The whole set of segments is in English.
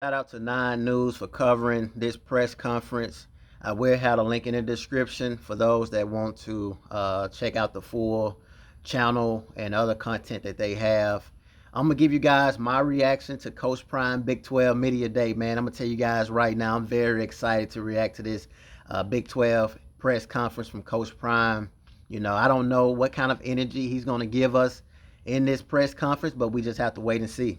Shout out to Nine News for covering this press conference. I will have a link in the description for those that want to check out the full channel and other content that they have. I'm gonna give you guys my reaction to Coach Prime Big 12 Media Day, man. I'm gonna tell you guys right now, I'm very excited to react to this Big 12 press conference from Coach Prime. You know, I don't know what kind of energy he's gonna give us in this press conference, but we just have to wait and see.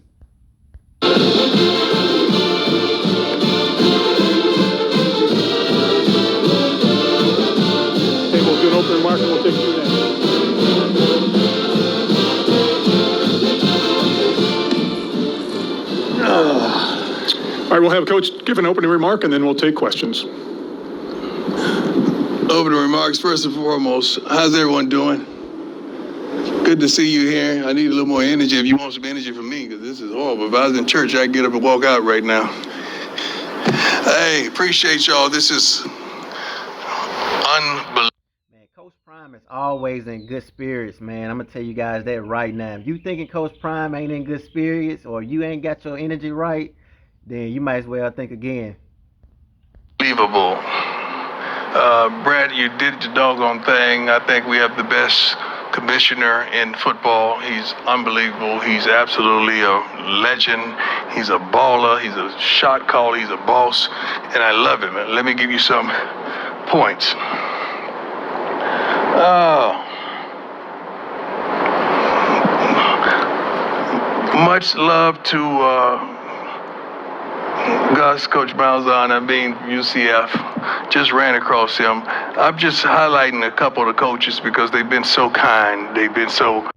Okay, we'll do an opening remark and we'll take All right, we'll have Coach give an opening remark and then we'll take questions. Opening remarks, first and foremost, how's everyone doing? Good to see you here. I need a little more energy if you want some energy from me, because this is horrible. If I was in church, I'd get up and walk out right now. Hey, appreciate y'all. This is unbelievable. Man, Coach Prime is always in good spirits, man. I'm gonna tell you guys that right now. If you thinking Coach Prime ain't in good spirits or you ain't got your energy right, then you might as well think again. Unbelievable. Brad, you did your doggone thing. I think we have the best commissioner in football. He's unbelievable. He's absolutely a legend. He's a baller. He's a shot caller. He's a boss. And I love him. Let me give you some points. Much love to Gus, Coach Malzahn, being UCF, just ran across him. I'm just highlighting a couple of the coaches because they've been so kind. They've been so...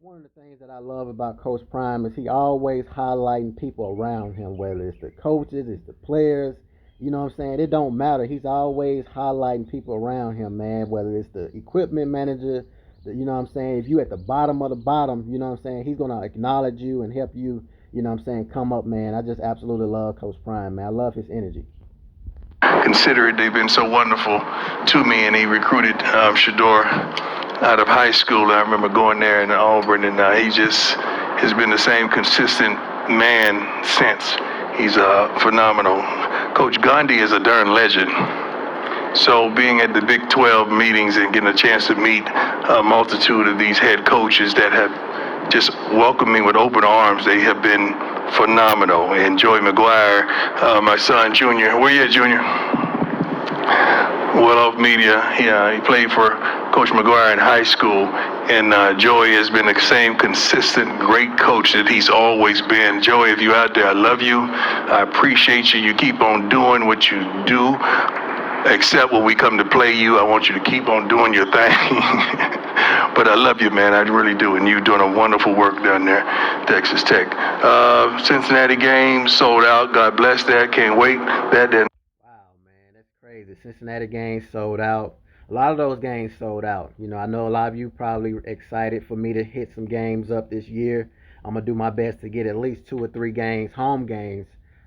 One of the things that I love about Coach Prime is he always highlighting people around him, whether it's the coaches, it's the players. You know what I'm saying? It don't matter. He's always highlighting people around him, man, whether it's the equipment manager, you know what I'm saying? If you at the bottom of the bottom, you know what I'm saying? He's going to acknowledge you and help you, you know what I'm saying, come up, man. I just absolutely love Coach Prime, man. I love his energy. Consider it, they've been so wonderful to me, and he recruited Shador out of high school. I remember going there in Auburn, and he just has been the same consistent man since. He's phenomenal. Coach Gandhi is a darn legend. So being at the Big 12 meetings and getting a chance to meet a multitude of these head coaches that have just welcomed me with open arms, they have been phenomenal. And Joey McGuire, my son, Junior. Where you at, Junior? Well Off Media. Yeah, he played for Coach McGuire in high school. And Joey has been the same consistent, great coach that he's always been. Joey, if you're out there, I love you. I appreciate you. You keep on doing what you do. Except when we come to play you, I want you to keep on doing your thing. But I love you, man. I really do. And you're doing a wonderful work down there, Texas Tech. Cincinnati game sold out. God bless that. Can't wait. That didn't. Wow, man, that's crazy. Cincinnati games sold out. A lot of those games sold out. You know, I know a lot of you probably excited for me to hit some games up this year. I'm going to do my best to get at least 2 or 3 games, home games,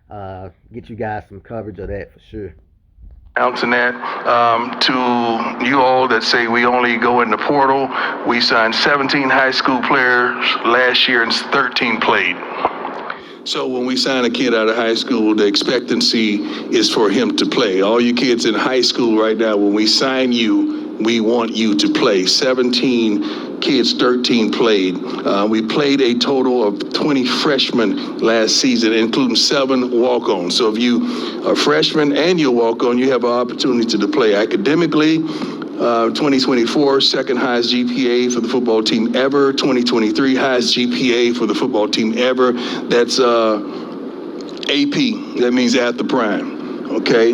get you guys some coverage of that for sure. Announcing that to you all that say we only go in the portal, we signed 17 high school players last year and 13 played. So when we sign a kid out of high school, the expectancy is for him to play. All you kids in high school right now, when we sign you, we want you to play. 17 kids, 13 played. We played a total of 20 freshmen last season, including 7 walk-ons. So if you are a freshman and you walk-on, you have an opportunity to play academically. 2024, second highest GPA for the football team ever. 2023, highest GPA for the football team ever. That's AP. That means at the prime. Okay.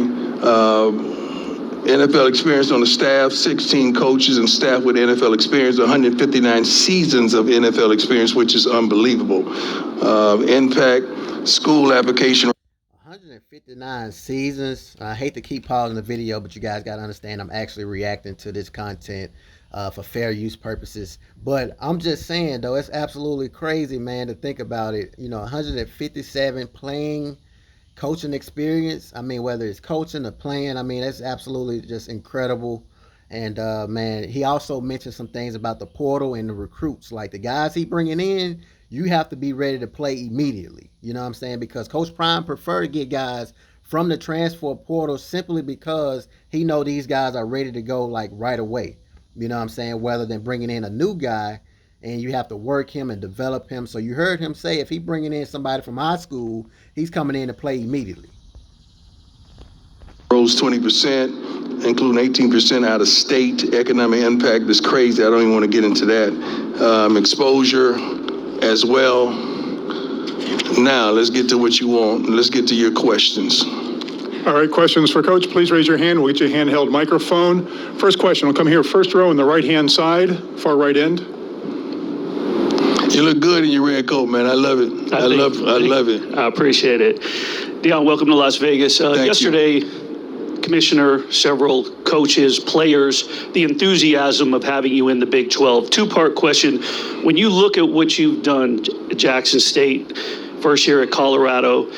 NFL experience on the staff, 16 coaches and staff with NFL experience, 159 seasons of NFL experience, which is unbelievable. Impact, school application. 159 seasons. I hate to keep pausing the video, but you guys got to understand I'm actually reacting to this content for fair use purposes. But I'm just saying, though, it's absolutely crazy, man, to think about it. You know, 157 playing, coaching experience. I mean, whether it's coaching or playing, I mean, that's absolutely just incredible. And, man, he also mentioned some things about the portal and the recruits. Like the guys he bringing in, you have to be ready to play immediately. You know what I'm saying? Because Coach Prime prefer to get guys from the transfer portal simply because he know these guys are ready to go like right away. You know what I'm saying? Rather than bringing in a new guy and you have to work him and develop him. So you heard him say if he bringing in somebody from high school, he's coming in to play immediately. Rose 20%, including 18% out of state. Economic impact is crazy. I don't even want to get into that. Exposure as well. Now, let's get to what you want. Let's get to your questions. All right, questions for Coach. Please raise your hand. We'll get you a handheld microphone. First question will come here, first row on the right-hand side, far right end. You look good in your red coat, man. I love it. I love it. I appreciate it. Deion, welcome to Las Vegas. Yesterday, Commissioner, several coaches, players, the enthusiasm of having you in the Big 12. Two-part question. When you look at what you've done at Jackson State, first year at Colorado,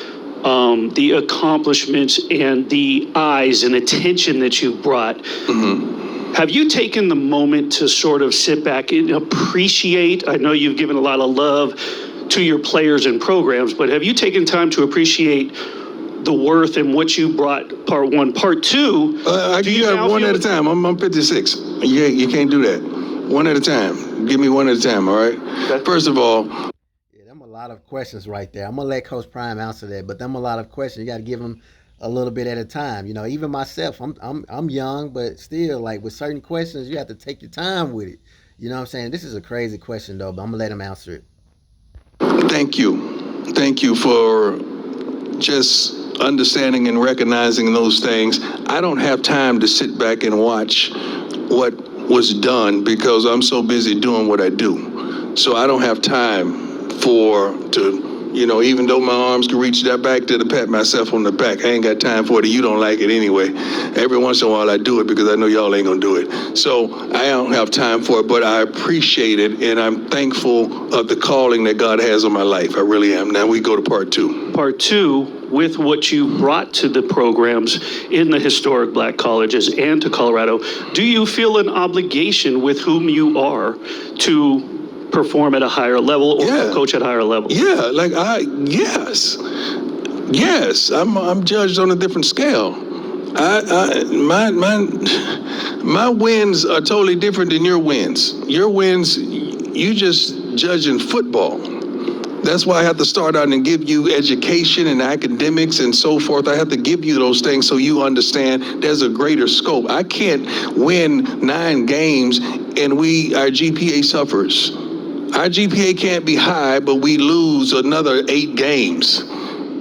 the accomplishments and the eyes and attention that you've brought, have you taken the moment to sort of sit back and appreciate? I know you've given a lot of love to your players and programs, but have you taken time to appreciate the worth and what you brought, part one? Part two, you got one at a time. I'm 56. You can't do that. One at a time. Give me one at a time, all right? Okay. First of all. Yeah, them a lot of questions right there. I'm going to let Coach Prime answer that, but them a lot of questions. You got to give them a little bit at a time. You know, even myself, I'm young, but still, like, with certain questions, you have to take your time with it. You know what I'm saying? This is a crazy question, though, but I'm going to let him answer it. Thank you. Thank you for just understanding and recognizing those things. I don't have time to sit back and watch what was done because I'm so busy doing what I do. So I don't have time even though my arms can reach that back to pat myself on the back, I ain't got time for it. You don't like it anyway. Every once in a while I do it because I know y'all ain't gonna do it. So I don't have time for it, but I appreciate it and I'm thankful of the calling that God has on my life. I really am. Now we go to part two. Part two, with what you brought to the programs in the historic black colleges and to Colorado, do you feel an obligation with whom you are to perform at a higher level or coach at a higher level? Yeah, yes, I'm judged on a different scale. My wins are totally different than your wins. Your wins, you just judge in football. That's why I have to start out and give you education and academics and so forth. I have to give you those things so you understand there's a greater scope. I can't win 9 games and our GPA suffers. Our GPA can't be high, but we lose another 8 games.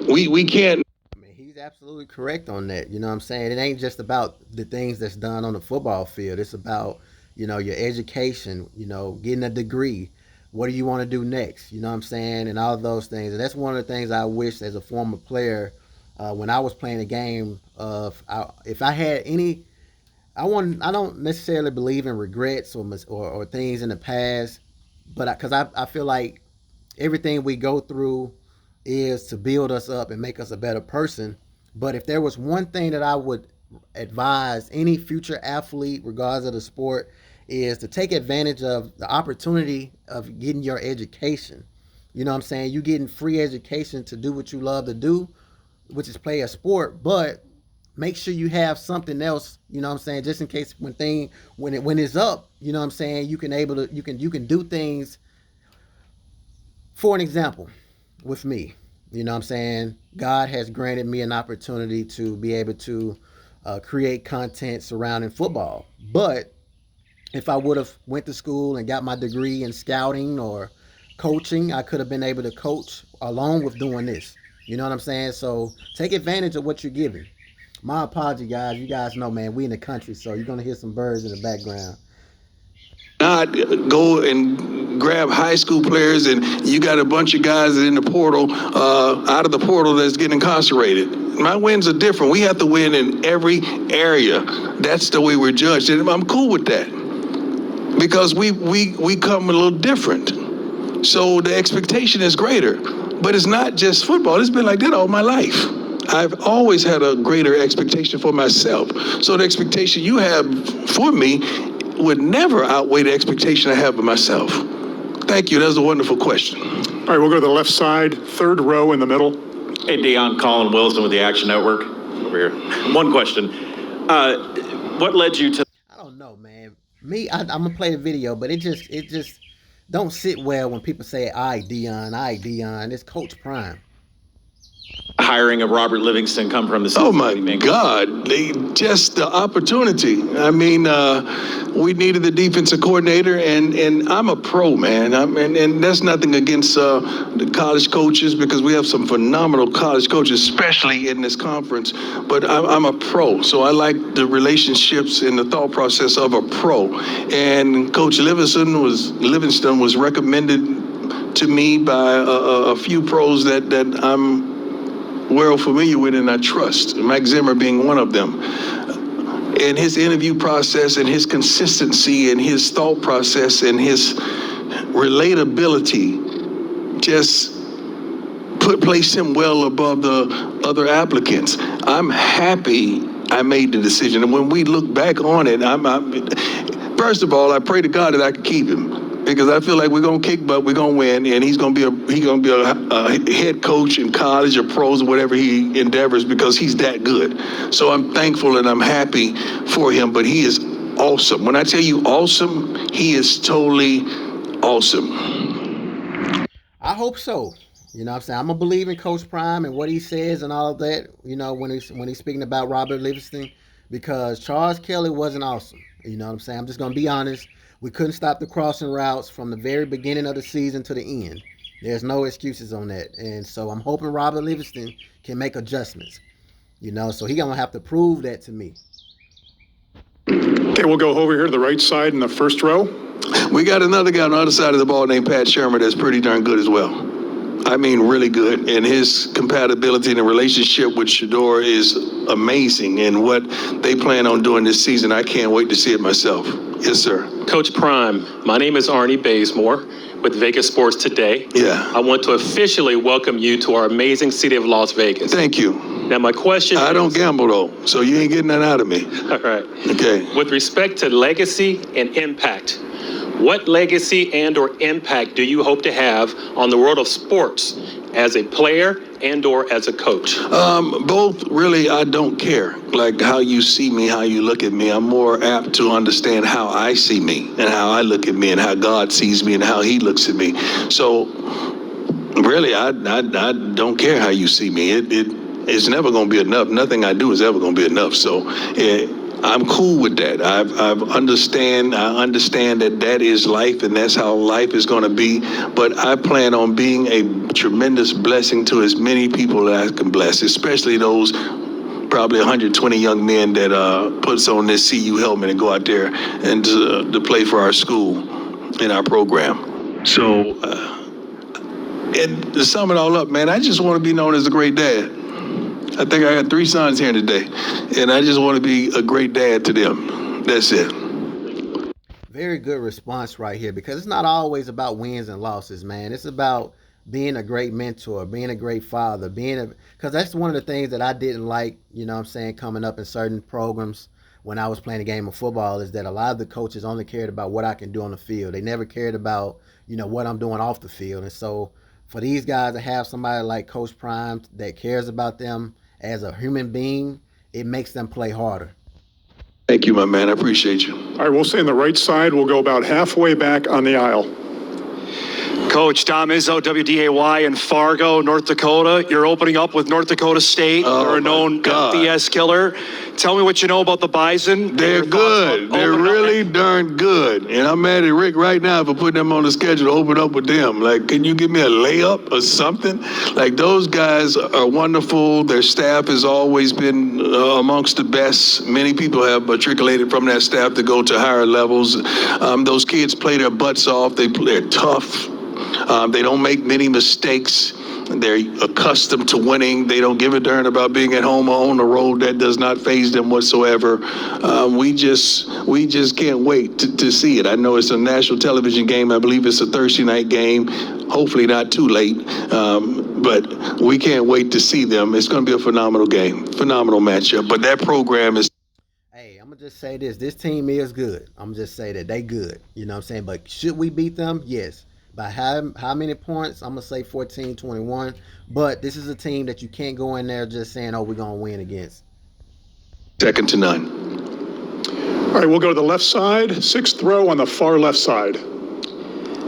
We can't. I mean, he's absolutely correct on that. You know what I'm saying? It ain't just about the things that's done on the football field. It's about, your education, getting a degree. What do you want to do next? You know what I'm saying? And all of those things. And that's one of the things I wish as a former player, when I was playing a game if I had any, I don't necessarily believe in regrets or things in the past. But because I feel like everything we go through is to build us up and make us a better person. But if there was one thing that I would advise any future athlete, regardless of the sport, is to take advantage of the opportunity of getting your education. You know what I'm saying? You getting free education to do what you love to do, which is play a sport, but make sure you have something else, you know what I'm saying, just in case when it's up, you know what I'm saying, you can do things. For an example, with me, you know what I'm saying, God has granted me an opportunity to be able to create content surrounding football. But if I would have went to school and got my degree in scouting or coaching, I could have been able to coach along with doing this. You know what I'm saying? So take advantage of what you're given. My apology, guys. You guys know, man, we in the country, so you're going to hear some birds in the background. Not go and grab high school players and you got a bunch of guys in the portal, out of the portal that's getting incarcerated. My wins are different. We have to win in every area. That's the way we're judged. And I'm cool with that because we come a little different. So the expectation is greater. But it's not just football. It's been like that all my life. I've always had a greater expectation for myself. So the expectation you have for me would never outweigh the expectation I have of myself. Thank you. That was a wonderful question. All right, we'll go to the left side, third row in the middle. Hey, Dion, Colin Wilson with the Action Network. Over here. One question. What led you to... I don't know, man. I'm gonna play the video, but it just don't sit well when people say, "I Dion." It's Coach Prime. hiring of Robert Livingston come from the Oh my Cincinnati Bengals? God! Just the opportunity. I mean, we needed the defensive coordinator, and I'm a pro, man. And that's nothing against the college coaches, because we have some phenomenal college coaches, especially in this conference. But I'm a pro, so I like the relationships and the thought process of a pro. And Coach Livingston was recommended to me by a few pros that I'm well familiar with and I trust, Mike Zimmer being one of them. And his interview process and his consistency and his thought process and his relatability just placed him well above the other applicants. I'm happy I made the decision. And when we look back on it, first of all, I pray to God that I can keep him, because I feel like we're gonna kick butt, we're gonna win, and he's gonna be a head coach in college or pros or whatever he endeavors, because he's that good. So I'm thankful and I'm happy for him. But he is awesome. When I tell you awesome, he is totally awesome. I hope so. You know what I'm saying? I'm going to believe in Coach Prime and what he says and all of that, you know, when he's speaking about Robert Livingston, because Charles Kelly wasn't awesome. You know what I'm saying? I'm just going to be honest. We couldn't stop the crossing routes from the very beginning of the season to the end. There's no excuses on that. And so I'm hoping Robert Livingston can make adjustments, you know, so he's going to have to prove that to me. Okay, we'll go over here to the right side in the first row. We got another guy on the other side of the ball named Pat Shermer that's pretty darn good as well. I mean, really good. And his compatibility and the relationship with Shedeur is amazing. And what they plan on doing this season, I can't wait to see it myself. Yes, sir. Coach Prime, my name is Arnie Bazemore with Vegas Sports Today. Yeah. I want to officially welcome you to our amazing city of Las Vegas. Thank you. Now, my question I don't gamble, though, so you ain't getting that out of me. All right. Okay. With respect to legacy and impact, what legacy and or impact do you hope to have on the world of sports as a player and or as a coach? Both, really. I don't care. Like how you see me, how you look at me. I'm more apt to understand how I see me and how I look at me and how God sees me and how he looks at me. So really, I don't care how you see me. It's never going to be enough. Nothing I do is ever going to be enough. So I'm cool with that. I understand that is life, and that's how life is going to be. But I plan on being a tremendous blessing to as many people that I can bless, especially those probably 120 young men that puts on this CU helmet and go out there and to play for our school in our program. So, and to sum it all up, man, I just want to be known as a great dad. I think I got 3 sons here today, and I just want to be a great dad to them. That's it. Very good response right here, because it's not always about wins and losses, man. It's about being a great mentor, being a great father, because that's one of the things that I didn't like, you know what I'm saying, coming up in certain programs when I was playing a game of football, is that a lot of the coaches only cared about what I can do on the field. They never cared about, you know, what I'm doing off the field. And so for these guys to have somebody like Coach Prime that cares about them as a human being, it makes them play harder. Thank you, my man. I appreciate you. All right, we'll stay on the right side. We'll go about halfway back on the aisle. Coach Dom Izzo, WDAY in Fargo, North Dakota. You're opening up with North Dakota State. They're a known FBS killer. Tell me what you know about the Bison. They're good. They're really darn good. And I'm mad at Rick right now for putting them on the schedule to open up with them. Like, can you give me a layup or something? Like, those guys are wonderful. Their staff has always been amongst the best. Many people have matriculated from that staff to go to higher levels. Those kids play their butts off. They're tough. They don't make many mistakes. They're accustomed to winning. They don't give a darn about being at home or on the road. That does not faze them whatsoever. We just can't wait to see it. I know it's a national television game. I believe it's a Thursday night game. Hopefully not too late. But we can't wait to see them. It's going to be a phenomenal game, phenomenal matchup. But that program is. Hey, I'm going to just say this. This team is good. I'm going to just say that they good. You know what I'm saying? But should we beat them? Yes. By how many points? I'm going to say 14-21. But this is a team that you can't go in there just saying, oh, we're going to win against. Second to none. All right, we'll go to the left side. Sixth row on the far left side.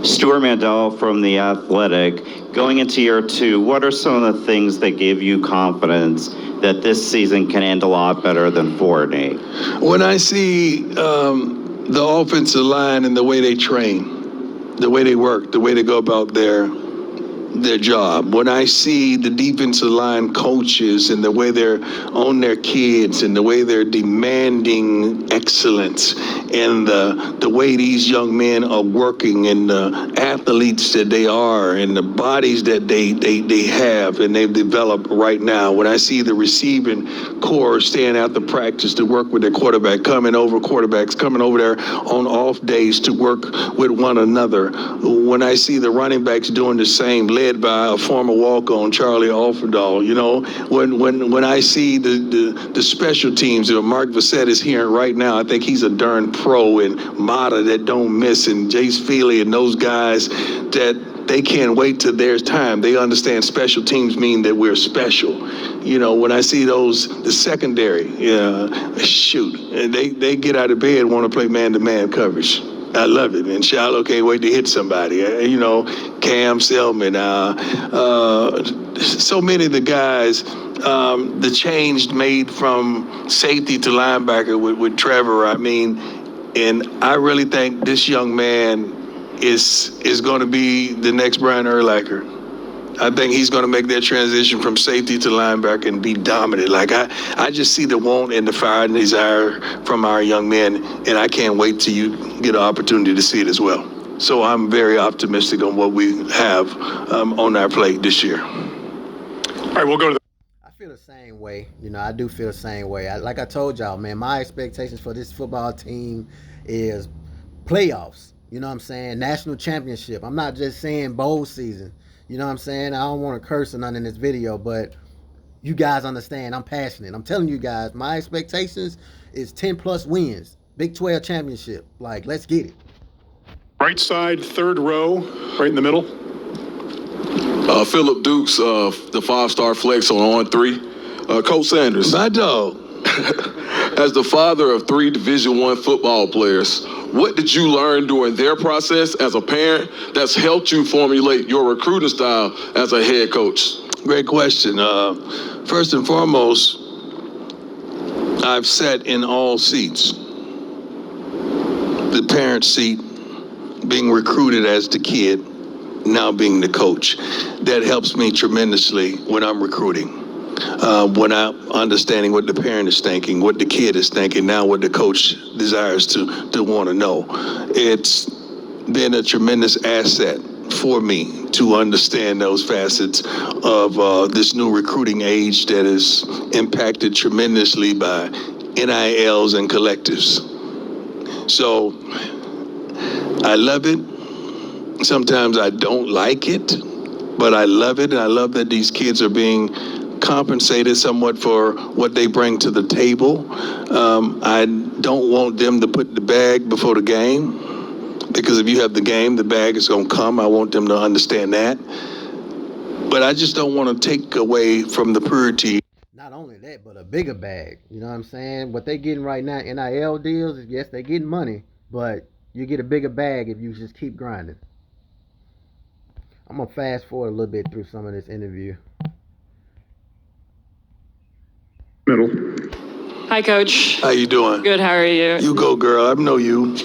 Stuart Mandel from The Athletic. Going into year two, what are some of the things that give you confidence that this season can end a lot better than 4-8? When I see the offensive line and the way they train, the way they work, the way they go about their job. When I see the defensive line coaches and the way they're on their kids and the way they're demanding excellence and the way these young men are working and the athletes that they are and the bodies that they have and they've developed right now. When I see the receiving core staying out the practice to work with their quarterback, quarterbacks coming over there on off days to work with one another. When I see the running backs doing the same, led by a former walk-on, Charlie Offerdahl. You know, when I see the special teams that Mark Vassett is hearing right now, I think he's a darn pro, and Mata that don't miss, and Jace Feely and those guys that they can't wait till their time. They understand special teams mean that we're special. You know, when I see the secondary, they get out of bed and want to play man-to-man coverage. I love it, and Shiloh can't wait to hit somebody. You know, Cam Selman, so many of the guys, the change made from safety to linebacker with Trevor. I mean, and I really think this young man is going to be the next Brian Urlacher. I think he's going to make that transition from safety to linebacker and be dominant. Like I just see the want and the fire and desire from our young men, and I can't wait till you get an opportunity to see it as well. So I'm very optimistic on what we have on our plate this year. All right, we'll go to the I feel the same way. You know, I do feel the same way. Like I told y'all, man, my expectations for this football team is playoffs. You know what I'm saying? National championship. I'm not just saying bowl season. You know what I'm saying? I don't want to curse or none in this video, but you guys understand. I'm passionate. I'm telling you guys, my expectations is 10-plus wins. Big 12 championship. Like, let's get it. right side, third row, right in the middle. Philip Dukes, the five-star flex on 3. Coach Sanders. My dog. As the father of 3 Division I football players, what did you learn during their process as a parent that's helped you formulate your recruiting style as a head coach? Great question. First and foremost, I've sat in all seats. The parent seat, being recruited as the kid, now being the coach. That helps me tremendously when I'm recruiting. When I'm understanding what the parent is thinking, what the kid is thinking, now what the coach desires to want to know. It's been a tremendous asset for me to understand those facets of this new recruiting age that is impacted tremendously by NILs and collectives. So I love it. Sometimes I don't like it, but I love it. And I love that these kids are being compensated somewhat for what they bring to the table. I don't want them to put the bag before the game, because if you have the game, the bag is going to come. I want them to understand that. But I just don't want to take away from the purity. Not only that, but a bigger bag. You know what I'm saying? What they getting right now, NIL deals, yes, they getting money, but you get a bigger bag if you just keep grinding. I'm going to fast forward a little bit through some of this interview. Middle. Hi, Coach. How you doing? Good, how are you? You go, girl. I know you.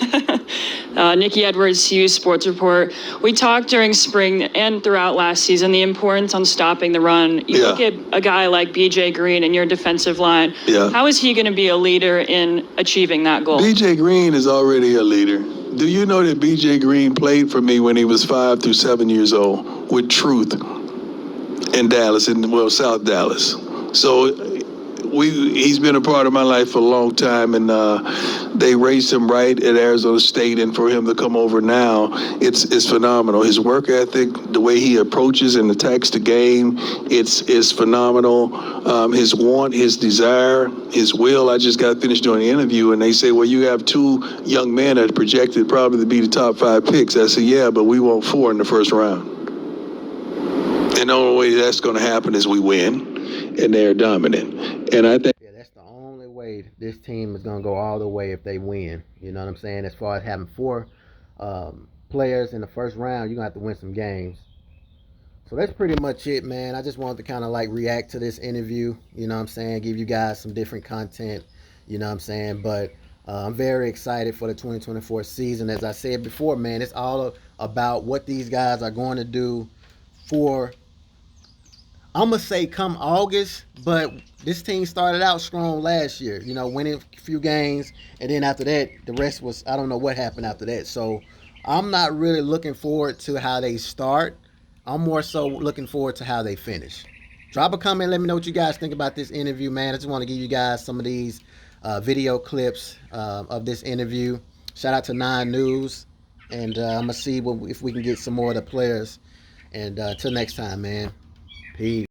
Nikki Edwards, Hughes Sports Report. We talked during spring and throughout last season the importance on stopping the run. You look at a guy like BJ Green and your defensive line. Yeah. How is he going to be a leader in achieving that goal? BJ Green is already a leader. Do you know that BJ Green played for me when he was 5 through 7 years old with Truth in Dallas, South Dallas? So he's been a part of my life for a long time, and they raised him right at Arizona State, and for him to come over now, it's phenomenal. His work ethic, the way he approaches and attacks the game, it's phenomenal. His want, his desire, his will. I just got finished doing an interview, and they say, well, you have 2 young men that are projected probably to be the top 5 picks. I said, yeah, but we want 4 in the first round. And the only way that's going to happen is we win, and they're dominant. And I think that's the only way this team is going to go all the way if they win. You know what I'm saying? As far as having 4 players in the first round, you're going to have to win some games. So that's pretty much it, man. I just wanted to kind of like react to this interview, you know what I'm saying, give you guys some different content, you know what I'm saying. But I'm very excited for the 2024 season. As I said before, man, it's all about what these guys are going to do for, I'm going to say come August, but this team started out strong last year, you know, winning a few games, and then after that, the rest was, I don't know what happened after that. So I'm not really looking forward to how they start. I'm more so looking forward to how they finish. Drop a comment, let me know what you guys think about this interview, man. I just want to give you guys some of these video clips of this interview. Shout out to 9 News, and I'm going to see if we can get some more of the players. And until next time, man. Peace.